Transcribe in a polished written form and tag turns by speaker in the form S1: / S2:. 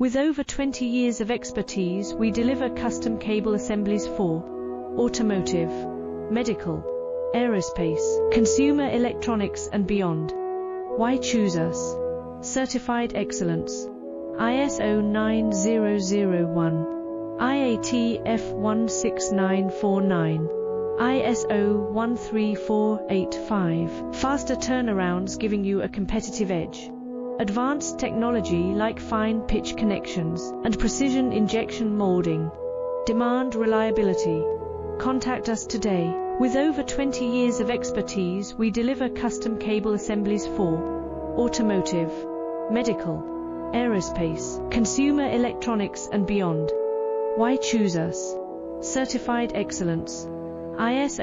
S1: With over 20 years of expertise, we deliver custom cable assemblies for automotive, medical, aerospace, consumer electronics and beyond. Why choose us? Certified excellence. ISO 9001, IATF 16949, ISO 13485. Faster turnarounds giving you a competitive edge. Advanced technology like fine pitch connections and precision injection molding. Demand reliability. Contact us today. With over 20 years of expertise, we deliver custom cable assemblies for automotive, medical, aerospace, consumer electronics and beyond. Why choose us? Certified excellence. ISO